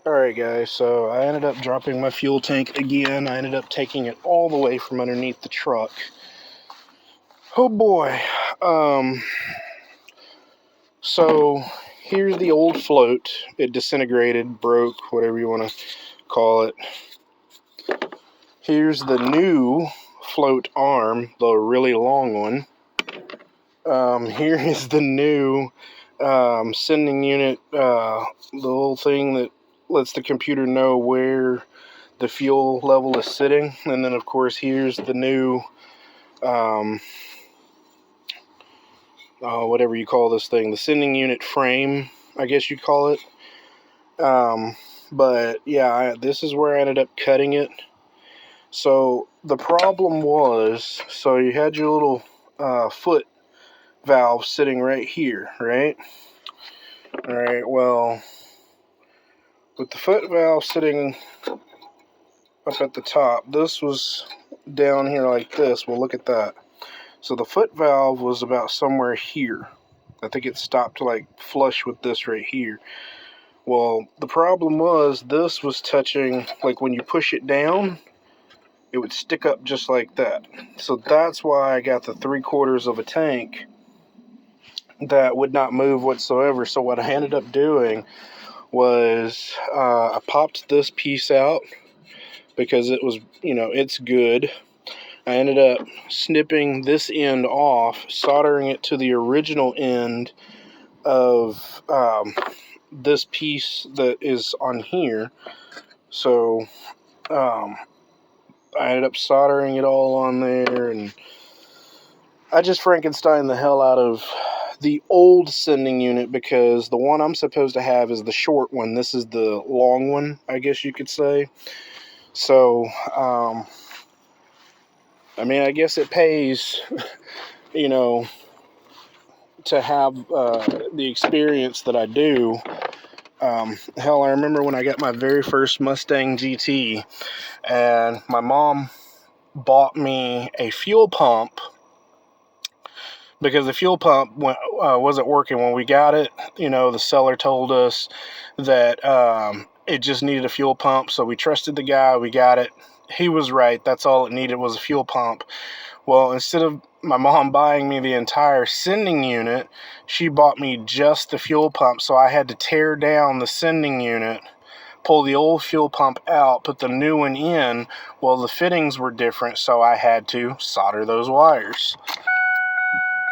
Alright guys, so I ended up dropping my fuel tank again. I ended up taking it all the way from underneath the truck. Oh boy. So here's the old float. It disintegrated, broke, whatever you want to call it. Here's the new float arm, the really long one. Here is the new sending unit, the little thing that lets the computer know where the fuel level is sitting. And then of course here's the new whatever you call this thing, the sending unit frame, I guess you'd call it. But yeah, this is where I ended up cutting it. So the problem was, so you had your little foot valve sitting right here, right? Alright, well, with the foot valve sitting up at the top, this was down here like this. Well, look at that. So the foot valve was about somewhere here. I think it stopped like flush with this right here. Well, the problem was this was touching, like when you push it down, it would stick up just like that. So that's why I got the 3/4 of a tank that would not move whatsoever. So what I ended up doing was I popped this piece out because it was, it's good. I ended up snipping this end off, soldering it to the original end of this piece that is on here. So I ended up soldering it all on there, and I just Frankenstein the hell out of the old sending unit, because the one I'm supposed to have is the short one. This is the long one, I guess you could say. So I mean, I guess it pays, to have the experience that I do. Hell, I remember when I got my very first Mustang GT, and my mom bought me a fuel pump because the fuel pump wasn't working when we got it. The seller told us that it just needed a fuel pump, so we trusted the guy. We got it. He was right. That's all it needed was a fuel pump. Well, instead of my mom buying me the entire sending unit, she bought me just the fuel pump. So I had to tear down the sending unit, pull the old fuel pump out, put the new one in. Well, the fittings were different, so I had to solder those wires.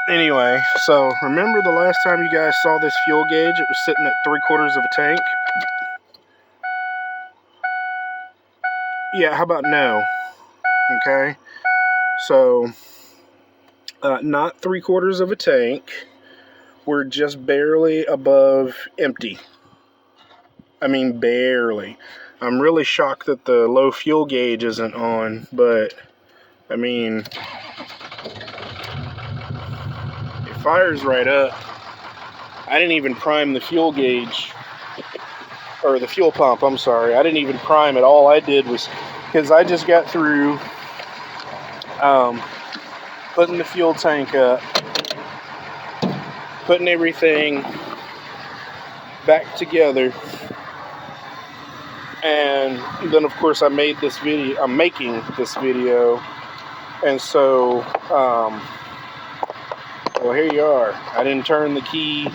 Anyway, so remember the last time you guys saw this fuel gauge? It was sitting at 3/4 of a tank. Yeah, how about no? Okay, so not 3/4 of a tank. We're just barely above empty. I mean, barely. I'm really shocked that the low fuel gauge isn't on, but I mean, it fires right up. I didn't even prime the fuel gauge, or the fuel pump, I'm sorry. I didn't even prime it. All I did was, because I just got through putting the fuel tank up, putting everything back together, and then of course I'm making this video, and so well, here you are. I didn't turn the key.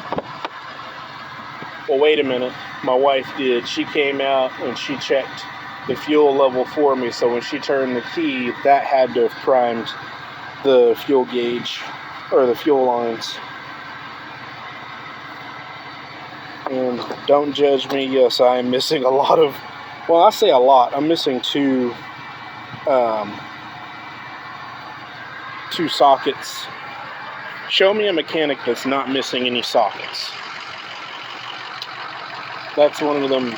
Well, wait a minute. My wife did. She came out and she checked the fuel level for me, so when she turned the key, that had to have primed the fuel gauge, or the fuel lines. And don't judge me. Yes, I am missing a lot of, well, I say a lot. I'm missing two sockets. Show me a mechanic that's not missing any sockets. That's one of them,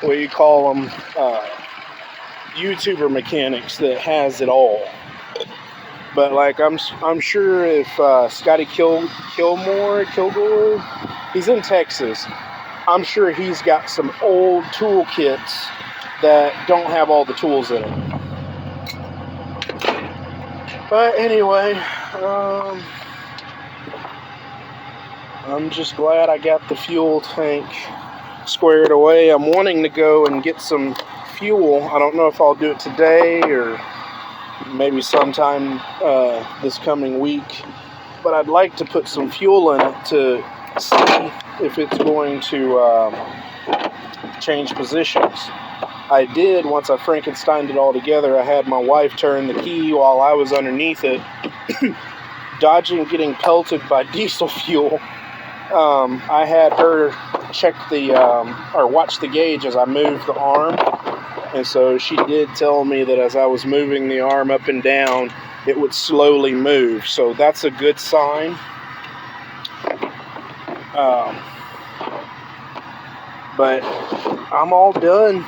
what you call them, YouTuber mechanics that has it all. But like I'm sure if Scotty Kilgore, he's in Texas. I'm sure he's got some old tool kits that don't have all the tools in it. But anyway, I'm just glad I got the fuel tank squared away. I'm wanting to go and get some fuel. I don't know if I'll do it today or maybe sometime this coming week. But I'd like to put some fuel in it to see if it's going to change positions. I did, once I Frankensteined it all together, I had my wife turn the key while I was underneath it, dodging getting pelted by diesel fuel. I had her check or watch the gauge as I moved the arm, and so she did tell me that as I was moving the arm up and down, it would slowly move, so that's a good sign. But I'm all done.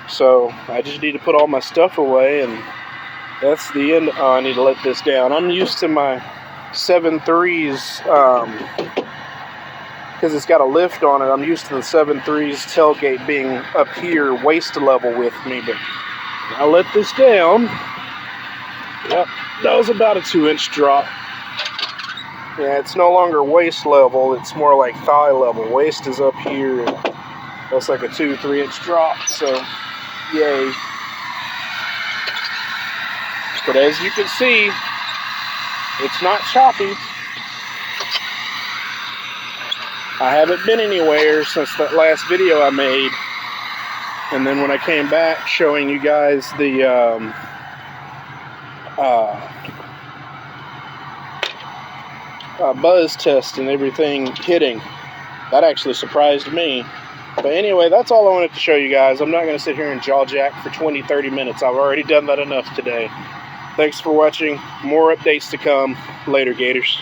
So I just need to put all my stuff away, and that's the end. Oh, I need to let this down. I'm used to my 7.3s because it's got a lift on it. I'm used to the 7.3s tailgate being up here waist level with me, but I let this down. Yep, that was about a 2-inch drop. Yeah, it's no longer waist level, it's more like thigh level. Waist is up here, and that's like a 2-3 inch drop, so yay. But as you can see, it's not choppy. I haven't been anywhere since that last video I made. And then when I came back showing you guys the buzz test and everything hitting, that actually surprised me. But anyway, that's all I wanted to show you guys. I'm not going to sit here and jaw jack for 20-30 minutes. I've already done that enough today. Thanks for watching. More updates to come. Later, Gators.